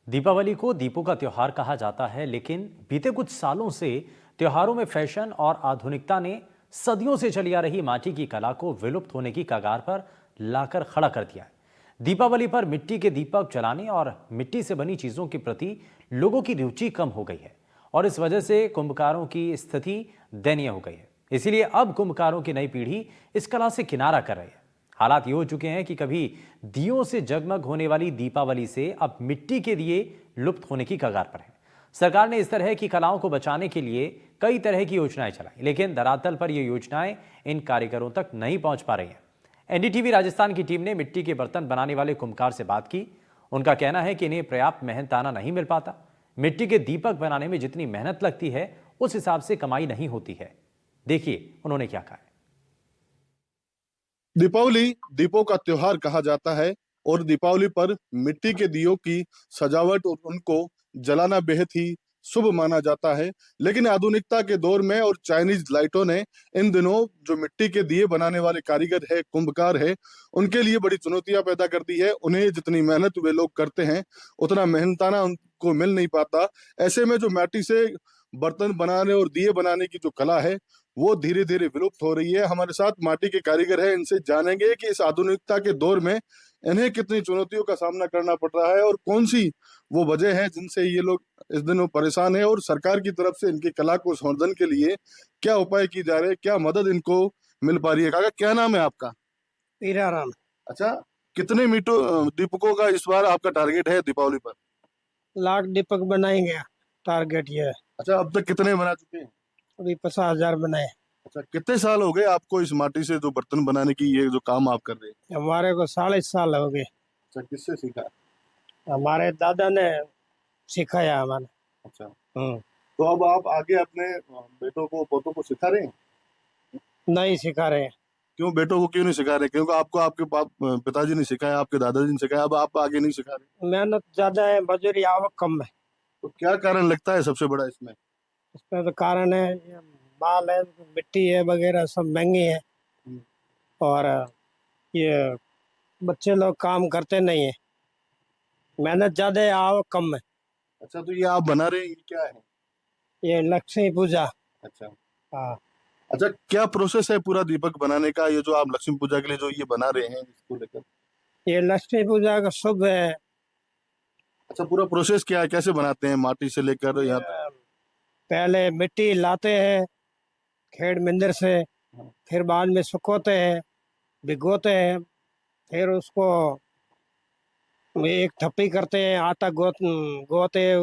दीपावली को दीपों का त्योहार कहा जाता है, लेकिन बीते कुछ सालों से त्योहारों में फैशन और आधुनिकता ने सदियों से चली आ रही माटी की कला को विलुप्त होने की कगार पर लाकर खड़ा कर दिया है। दीपावली पर मिट्टी के दीपक जलाने और मिट्टी से बनी चीजों के प्रति लोगों की रुचि कम हो गई है और इस वजह से कुंभकारों की स्थिति दयनीय हो गई है। इसीलिए अब कुंभकारों की नई पीढ़ी इस कला से किनारा कर रही है। हालात ये हो चुके हैं कि कभी दियों से जगमग होने वाली दीपावली से अब मिट्टी के दिए लुप्त होने की कगार पर है। सरकार ने इस तरह की कलाओं को बचाने के लिए कई तरह की योजनाएं चलाई, लेकिन धरातल पर ये योजनाएं इन कारीगरों तक नहीं पहुंच पा रही हैं। एनडीटीवी राजस्थान की टीम ने मिट्टी के बर्तन बनाने वाले कुम्भकार से बात की। उनका कहना है कि इन्हें पर्याप्त मेहनताना नहीं मिल पाता। मिट्टी के दीपक बनाने में जितनी मेहनत लगती है उस हिसाब से कमाई नहीं होती है। देखिए उन्होंने क्या कहा। दीपावली दीपों का त्योहार कहा जाता है और दीपावली पर मिट्टी के दियों की सजावट और उनको जलाना बेहद ही शुभ माना जाता है। लेकिन आधुनिकता के दौर में और चाइनीज लाइटों ने इन दिनों जो मिट्टी के दिए बनाने वाले कारीगर है, कुंभकार है, उनके लिए बड़ी चुनौतियां पैदा कर दी है। उन्हें जितनी मेहनत वे लोग करते हैं उतना मेहनताना उनको मिल नहीं पाता। ऐसे में जो माटी से बर्तन बनाने और दिए बनाने की जो कला है वो धीरे धीरे विलुप्त हो रही है। हमारे साथ माटी के कारीगर हैं, इनसे जानेंगे कि इस आधुनिकता के दौर में इन्हें कितनी चुनौतियों का सामना करना पड़ रहा है और कौन सी वो वजह है जिनसे ये लोग इस दिनों परेशान है, और सरकार की तरफ से इनकी कला को संवर्धन के लिए क्या उपाय की जा रहे हैं, क्या मदद इनको मिल पा रही है। काका, क्या नाम है आपका? हीराराम। अच्छा, कितने मीटो दीपकों का इस बार आपका टारगेट है दीपावली पर? लाख दीपक बनाएंगे, टारगेट ये है। अच्छा, अब तक कितने बना चुके हैं? अभी 50,000 बनाए। अच्छा, कितने साल हो गए आपको इस माटी से जो बर्तन बनाने की ये जो काम आप कर रहे हैं? हमारे को 40 साल हो गए। अच्छा, किससे सीखा? हमारे दादा ने सिखाया हमारे। अच्छा, हम्म। तो अब आप आगे अपने बेटों को पोतों को सिखा रहे हैं? नहीं सिखा रहे। क्यों बेटों को क्यों नहीं सिखा रहे? क्योंकि आपको आपके पिताजी ने सिखाया, आपके दादाजी ने सिखाया, अब आप आगे नहीं सिखा रहे? मेहनत ज्यादा है, मजदूरी आवक कम है। तो क्या कारण लगता है सबसे बड़ा इसमें? इसका तो कारण है ये माल है, मिट्टी है वगैरह सब महंगी है। हम्म। और ये बच्चे लोग काम करते नहीं है। मेहनत ज्यादा है, आवक कम है। अच्छा, तो ये आप बना रहे हैं, ये क्या है? ये लक्ष्मी पूजा। अच्छा। हाँ। अच्छा, क्या प्रोसेस है पूरा दीपक बनाने का, ये जो आप लक्ष्मी पूजा के लिए जो ये बना रहे हैं इसको लेकर? ये लक्ष्मी पूजा का शुभ है। अच्छा, पूरा प्रोसेस क्या है, कैसे बनाते हैं माटी से लेकर यहाँ तक? पहले मिट्टी लाते हैं खेड़ मिंदर से, हाँ। फिर बाद में सुखोते हैं, भिगोते हैं, फिर उसको एक थप्पी करते हैं, आटा गोते हैं,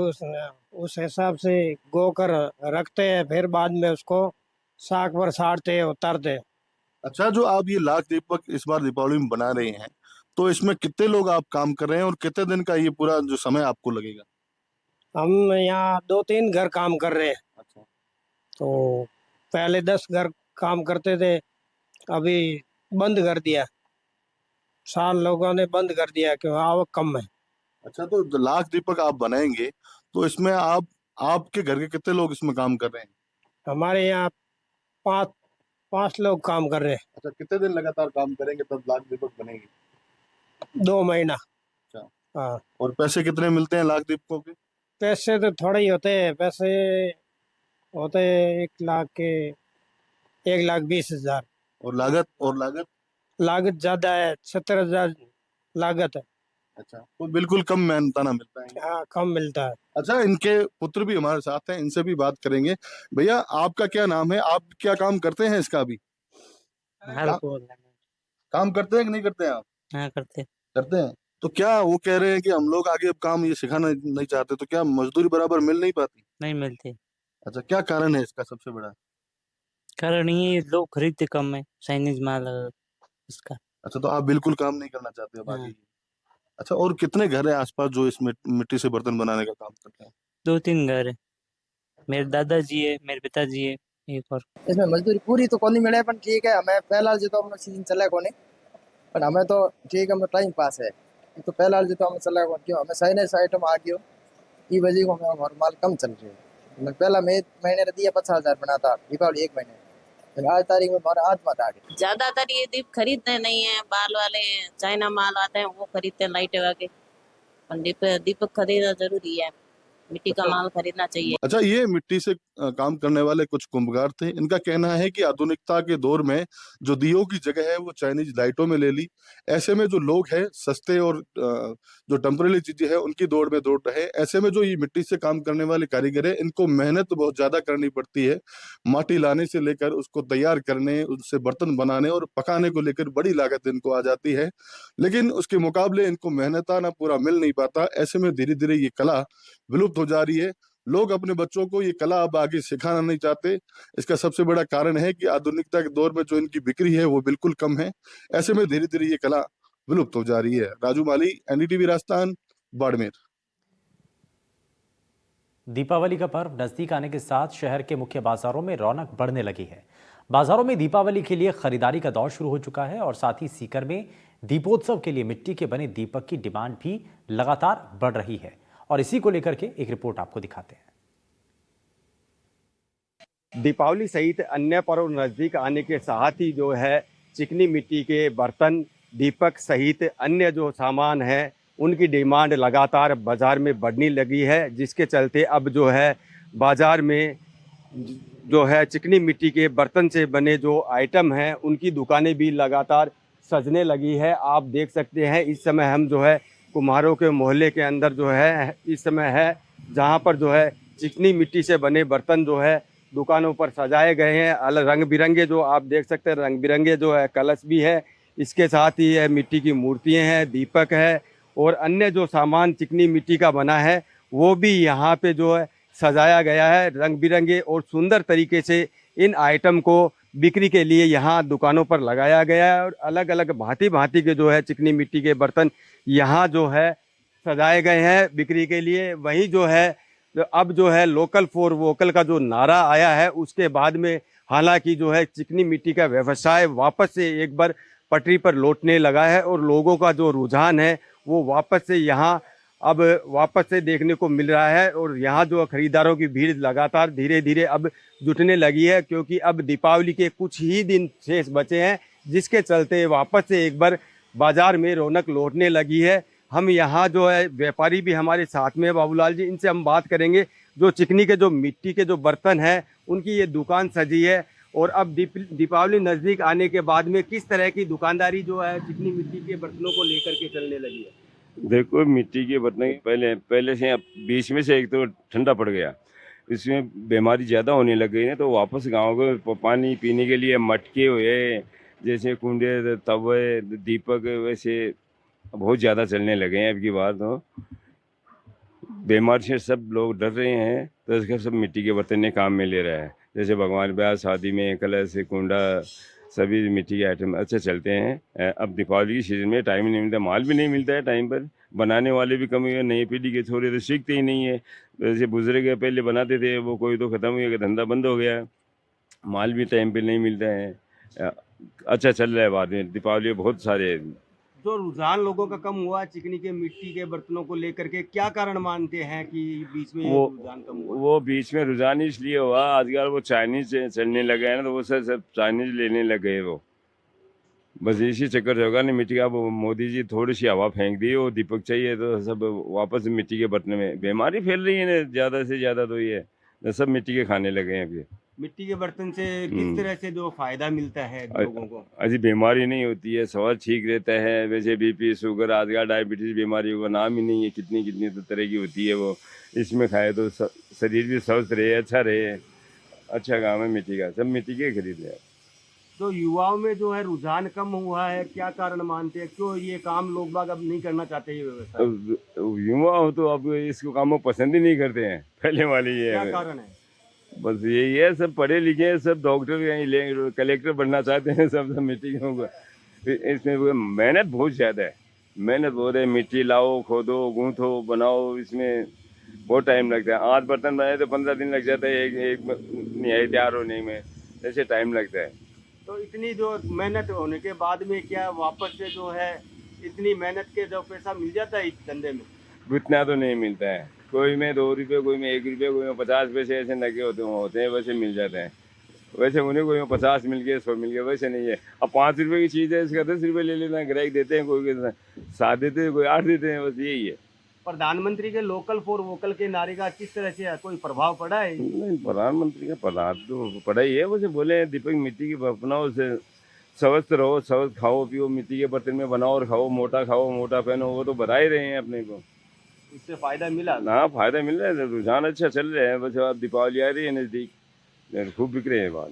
उस हिसाब से गो कर रखते हैं, फिर बाद में उसको साग पर साड़ते हैं, उतारते हैं। अच्छा, जो आप ये लाख दीपक इस बार दीपावली में बना रहे हैं, तो इसमें कितने लोग आप काम कर रहे हैं और कितने दिन का ये पूरा जो समय आपको लगेगा? हम यहाँ 2-3 घर काम कर रहे हैं। अच्छा। तो पहले 10 घर काम करते थे, अभी बंद कर दिया। 7 लोगों ने बंद कर दिया क्यों आवक कम है। अच्छा, तो जो लाख दीपक आप बनाएंगे तो इसमें आप आपके घर के कितने लोग इसमें काम कर रहे हैं? हमारे यहाँ पाँच 5 लोग काम कर रहे हैं। अच्छा, कितने दिन लगातार काम करेंगे तब लाख दीपक बनेंगे? 2 महीना। अच्छा। हाँ। और पैसे कितने मिलते हैं लाख दीपकों के? पैसे तो थोड़े ही होते हैं, पैसे होते हैं 1 लाख के, 1,20,000। और लागत? लागत ज्यादा है, 70,000 लागत है। अच्छा, तो बिल्कुल कम मेहनताना मिलता है। हाँ, कम मिलता है। अच्छा, इनके पुत्र भी हमारे साथ हैं, इनसे भी बात करेंगे। भैया, आपका क्या नाम है? आप क्या काम करते हैं इसका अभी? हल का, को काम करते हैं कि नहीं करते हैं आप? हाँ करते। करते हैं। तो क्या वो कह रहे हैं कि हम लोग आगे अब काम ये सिखाना नहीं चाहते, तो क्या मजदूरी बराबर मिल नहीं पाती? नहीं मिलते। अच्छा, क्या कारण है इसका सबसे बड़ा? कारण ये लोग खरीदते कम है, चाइनीज माल इसका। अच्छा, तो आप बिल्कुल काम नहीं करना चाहते अब हाँ। आगे? अच्छा, और कितने घर है आसपास जो इस मिट्टी से बर्तन बनाने का काम करते हैं? 2-3 घर है। मेरे दादाजी है, मेरे पिताजी है, एक और। इसमें मजदूरी पूरी तो कोनी मिले पण ठीक है, हमें पहला जो तो हमने सीजन चला कोनी, पर हमें तो ठीक है, हमें टाइम पास है। तो पहला जो तो हमें चला कोनी, क्यों हमें साइनेस आइटम आ गयो, ई वजह को हमें हमारा माल कम चल रही है। मैं पहला महीने रे दिया 50,000 बनाता दीपावली एक महीने, फिर आज तारीख में हमारा आत्मा आ गई। ज्यादातर ये दीप खरीदते नहीं है, बाल वाले चाइना माल आते हैं वो खरीदते हैं, लाइटें वाके। और दीपक खरीदना जरूरी है, मिट्टी का अच्छा माल खरीदना चाहिए। अच्छा, ये मिट्टी से काम करने वाले कुछ कुम्भकार थे। इनका कहना है कि आधुनिकता के दौर में जो दियों की जगह है वो चाइनीज लाइटों में ले ली। ऐसे में जो लोग हैं सस्ते और जो टेम्परेरी चीजें हैं उनकी दौड़ में दौड़ रहे हैं। ऐसे में जो ये मिट्टी से काम करने वाले कारीगर है इनको मेहनत बहुत ज्यादा करनी पड़ती है। माटी लाने से लेकर उसको तैयार करने, उससे बर्तन बनाने और पकाने को लेकर बड़ी लागत इनको आ जाती है। लेकिन उसके मुकाबले इनको मेहनताना पूरा मिल नहीं पाता। ऐसे में धीरे धीरे ये कला विलुप्त हो जा रही है। लोग अपने बच्चों को ये कला अब आगे सिखाना नहीं चाहते। इसका सबसे बड़ा कारण है कि आधुनिकता के दौर में जो इनकी बिक्री है वो बिल्कुल कम है। ऐसे में धीरे धीरे ये कला विलुप्त हो जा रही है। राजू माली, एनडीटीवी राजस्थान, बाड़मेर। दीपावली का पर्व नजदीक आने के साथ शहर के मुख्य बाजारों में रौनक बढ़ने लगी है। बाजारों में दीपावली के लिए खरीदारी का दौर शुरू हो चुका है और साथ ही सीकर में दीपोत्सव के लिए मिट्टी के बने दीपक की डिमांड भी लगातार बढ़ रही है और इसी को लेकर के एक रिपोर्ट आपको दिखाते हैं। दीपावली सहित अन्य पर्व नज़दीक आने के साथ ही जो है चिकनी मिट्टी के बर्तन, दीपक सहित अन्य जो सामान है उनकी डिमांड लगातार बाज़ार में बढ़ने लगी है, जिसके चलते अब जो है बाज़ार में जो है चिकनी मिट्टी के बर्तन से बने जो आइटम हैं उनकी दुकानें भी लगातार सजने लगी है। आप देख सकते हैं इस समय हम जो है कुम्हारों के मोहल्ले के अंदर जो है इस समय है, जहाँ पर जो है चिकनी मिट्टी से बने बर्तन जो है दुकानों पर सजाए गए हैं। अलग रंग बिरंगे जो आप देख सकते हैं रंग बिरंगे जो है कलश भी है, इसके साथ ही है मिट्टी की मूर्तियाँ हैं, दीपक है और अन्य जो सामान चिकनी मिट्टी का बना है वो भी यहाँ पे जो है सजाया गया है रंग बिरंगे और सुंदर तरीके से। इन आइटम को बिक्री के लिए यहाँ दुकानों पर लगाया गया है और अलग अलग भांति भांति के जो है चिकनी मिट्टी के बर्तन यहाँ जो है सजाए गए हैं बिक्री के लिए। वहीं जो है अब जो है लोकल फॉर वोकल का जो नारा आया है उसके बाद में हालांकि जो है चिकनी मिट्टी का व्यवसाय वापस से एक बार पटरी पर लौटने लगा है और लोगों का जो रुझान है वो वापस से यहाँ अब वापस से देखने को मिल रहा है और यहाँ जो खरीदारों की भीड़ लगातार धीरे धीरे अब जुटने लगी है, क्योंकि अब दीपावली के कुछ ही दिन शेष बचे हैं, जिसके चलते वापस से एक बार बाजार में रौनक लौटने लगी है। हम यहाँ जो है व्यापारी भी हमारे साथ में है बाबूलाल जी, इनसे हम बात करेंगे। जो चिकनी के जो मिट्टी के जो बर्तन हैं उनकी ये दुकान सजी है और अब दीपावली नज़दीक आने के बाद में किस तरह की दुकानदारी जो है चिकनी मिट्टी के बर्तनों को लेकर के चलने लगी है? देखो मिट्टी के बर्तन पहले से बीच में से एक तो ठंडा पड़ गया, इसमें बीमारी ज़्यादा होने लग गई ना, तो वापस गांव को पानी पीने के लिए मटके हुए जैसे कुंडे, तवे, दीपक वैसे बहुत ज़्यादा चलने लगे हैं। अब की बार तो बीमारी से सब लोग डर रहे हैं, तो इसका सब मिट्टी के बर्तन ने काम में ले रहा है। जैसे भगवान ब्याह शादी में कलश, कुंडा, सभी मिट्टी के आइटम अच्छे चलते हैं। अब दीपावली की सीजन में टाइम नहीं मिलता, माल भी नहीं मिलता है टाइम पर, बनाने वाले भी कम हुए, नई पीढ़ी के छोरे तो सीखते ही नहीं है। जैसे बुजुर्ग पहले बनाते थे वो कोई तो ख़त्म हो गया, धंधा बंद हो गया, माल भी टाइम पे नहीं मिलता है। अच्छा चल रहा है बाद में दीपावली बहुत सारे। जो रुझान लोगों का कम हुआ चिकनी के मिट्टी के बर्तनों को लेकर के, क्या कारण मानते हैं कि बीच में वो रुझान कम हुआ? वो बीच में रुझान इसलिए हुआ, आजकल वो चाइनीज चलने लगे हैं ना, तो वो सब चाइनीज लेने लगे वो, बस इसी चक्कर से होगा। नहीं मिट्टी का वो मोदी जी थोड़ी सी हवा फेंक दी, वो दीपक चाहिए तो सब वापस मिट्टी के बर्तन में। बीमारी फैल रही है ना ज़्यादा से ज़्यादा, तो ये सब मिट्टी के खाने लगे हैं अभी। मिट्टी के बर्तन से किस तरह से जो फायदा मिलता है लोगों को? ऐसी बीमारी नहीं होती है, स्वास्थ्य ठीक रहता है। वैसे बीपी, शुगर, आजकल डायबिटीज बीमारियों का नाम ही नहीं है, कितनी कितनी तो तरह की होती है वो। इसमें खाए तो शरीर भी स्वस्थ रहे, अच्छा रहे। अच्छा काम है मिट्टी का, सब मिट्टी के खरीद रहे। तो युवाओं में जो है रुझान कम हुआ है, क्या कारण मानते हैं? क्यों ये काम लोग बाग अब नहीं करना चाहते ये व्यवसाय? अब युवा हो तो अब इसको काम को पसंद ही नहीं करते हैं, पहले वाली ये क्या कारण है? बस यही है, सब पढ़े लिखे हैं, सब डॉक्टर कलेक्टर बनना चाहते हैं, सब मिट्टी के ऊपर। इसमें मेहनत बहुत ज़्यादा है, मेहनत बहुत है। मिट्टी लाओ, खोदो, गूंथो, बनाओ, इसमें बहुत टाइम लगता है। 8 बर्तन बनाए तो 15 दिन लग जाता है एक न्याय तैयार होने में, ऐसे टाइम लगता है। तो इतनी जो मेहनत होने के बाद में क्या वापस से जो है इतनी मेहनत के जो पैसा मिल जाता है इस धंधे में? इतना तो नहीं मिलता है, कोई में 2 रुपये, कोई में 1 रुपये, कोई में 50 पैसे ऐसे लगे होते हैं, वैसे मिल जाते हैं। वैसे उन्हें कोई में 50 मिल गए, 100 मिल गए, वैसे नहीं है। अब 5 रुपये की चीज़ है, इसका 10 रुपये ले लेना, ग्राहक देते हैं, कोई 7 देते हैं, कोई 8 देते हैं, बस यही है। प्रधानमंत्री के लोकल फॉर वोकल के नारे का किस तरह से कोई प्रभाव पड़ा है? नहीं, प्रधानमंत्री का प्रधान तो पड़ा ही है, वैसे बोले हैं, दीपक मिट्टी की बनाओ से स्वस्थ रहो, स्वस्थ खाओ पियो, मिट्टी के बर्तन में बनाओ और खाओ, मोटा पहनो, वो तो बता ही रहे हैं अपने को। इससे फायदा मिला? हाँ, फायदा मिल रहा है, रुझान अच्छा चल रहा है। बस अब दीपावली आ रही है नजदीक, खूब बिक रहे हैं बाल।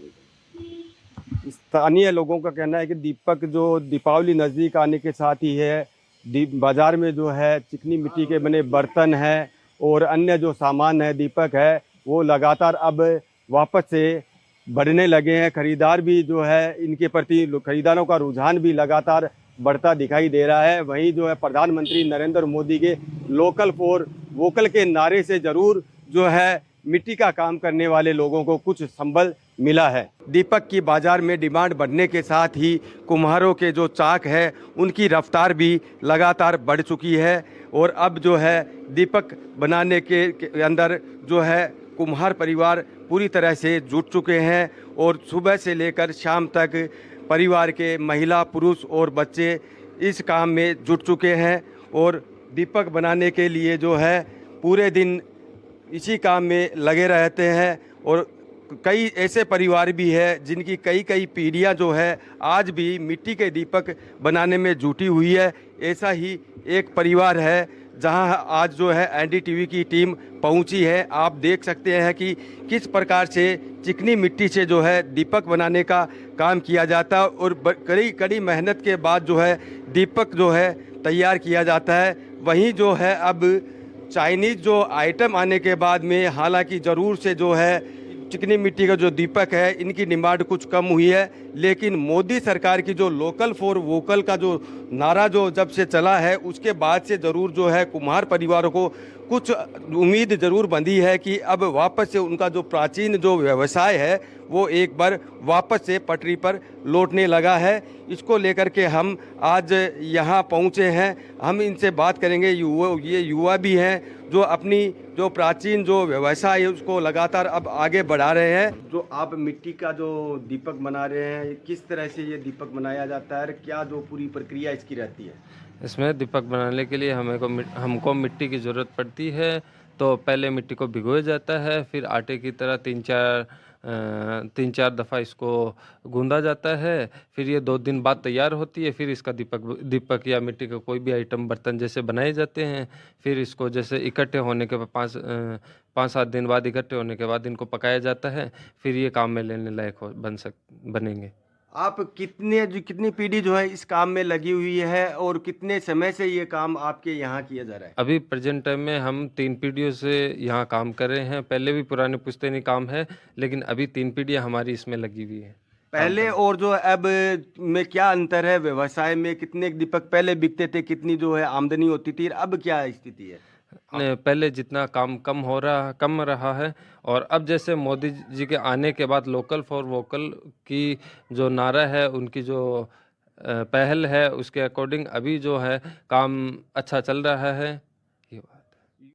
स्थानीय लोगों का कहना है कि दीपक जो दीपावली नज़दीक आने के साथ ही है, बाजार में जो है चिकनी मिट्टी के बने बर्तन हैं और अन्य जो सामान है दीपक है, वो लगातार अब वापस से बढ़ने लगे हैं। खरीदार भी जो है इनके प्रति, खरीदारों का रुझान भी लगातार बढ़ता दिखाई दे रहा है। वहीं जो है प्रधानमंत्री नरेंद्र मोदी के लोकल फॉर वोकल के नारे से ज़रूर जो है मिट्टी का काम करने वाले लोगों को कुछ संबल मिला है। दीपक की बाजार में डिमांड बढ़ने के साथ ही कुम्हारों के जो चाक है उनकी रफ्तार भी लगातार बढ़ चुकी है और अब जो है दीपक बनाने के अंदर जो है कुम्हार परिवार पूरी तरह से जुट चुके हैं और सुबह से लेकर शाम तक परिवार के महिला, पुरुष और बच्चे इस काम में जुट चुके हैं और दीपक बनाने के लिए जो है पूरे दिन इसी काम में लगे रहते हैं। और कई ऐसे परिवार भी है जिनकी कई पीढ़ियां जो है आज भी मिट्टी के दीपक बनाने में जुटी हुई है। ऐसा ही एक परिवार है जहां आज जो है एनडीटीवी की टीम पहुंची है। आप देख सकते हैं कि किस प्रकार से चिकनी मिट्टी से जो है दीपक बनाने का काम किया जाता है और कड़ी मेहनत के बाद जो है दीपक जो है तैयार किया जाता है। वहीं जो है अब चाइनीज़ जो आइटम आने के बाद में हालांकि ज़रूर से जो है चिकनी मिट्टी का जो दीपक है इनकी डिमांड कुछ कम हुई है, लेकिन मोदी सरकार की जो लोकल फॉर वोकल का जो नारा जो जब से चला है उसके बाद से ज़रूर जो है कुम्हार परिवारों को कुछ उम्मीद ज़रूर बंधी है कि अब वापस से उनका जो प्राचीन जो व्यवसाय है वो एक बार वापस से पटरी पर लौटने लगा है। इसको लेकर के हम आज यहाँ पहुँचे हैं। हम इनसे बात करेंगे। ये युवा भी हैं जो अपनी जो प्राचीन जो व्यवसाय है उसको लगातार अब आगे बढ़ा रहे हैं। जो आप मिट्टी का जो दीपक बना रहे हैं, किस तरह से ये दीपक बनाया जाता है, क्या जो पूरी प्रक्रिया इसकी रहती है? इसमें दीपक बनाने के लिए हमको मिट्टी की ज़रूरत पड़ती है। तो पहले मिट्टी को भिगोया जाता है, फिर आटे की तरह तीन चार दफ़ा इसको गूंदा जाता है। फिर ये 2 दिन बाद तैयार होती है। फिर इसका दीपक या मिट्टी का कोई भी आइटम बर्तन जैसे बनाए जाते हैं। फिर इसको जैसे इकट्ठे होने के 5-7 दिन बाद इकट्ठे होने के बाद इनको पकाया जाता है। फिर ये काम में लेने लायक बनेंगे। आप कितनी पीढ़ी जो है इस काम में लगी हुई है और कितने समय से ये काम आपके यहाँ किया जा रहा है? अभी प्रेजेंट टाइम में हम 3 पीढ़ियों से यहाँ काम कर रहे हैं। पहले भी पुराने पुश्तैनी काम है, लेकिन अभी 3 पीढ़ियाँ हमारी इसमें लगी हुई है। पहले और जो अब में क्या अंतर है? व्यवसाय में कितने दीपक पहले बिकते थे, कितनी जो है आमदनी होती थी, अब क्या स्थिति है? पहले जितना काम कम रहा है और अब जैसे मोदी जी के आने के बाद लोकल फॉर वोकल की जो नारा है, उनकी जो पहल है, उसके अकॉर्डिंग अभी जो है काम अच्छा चल रहा है।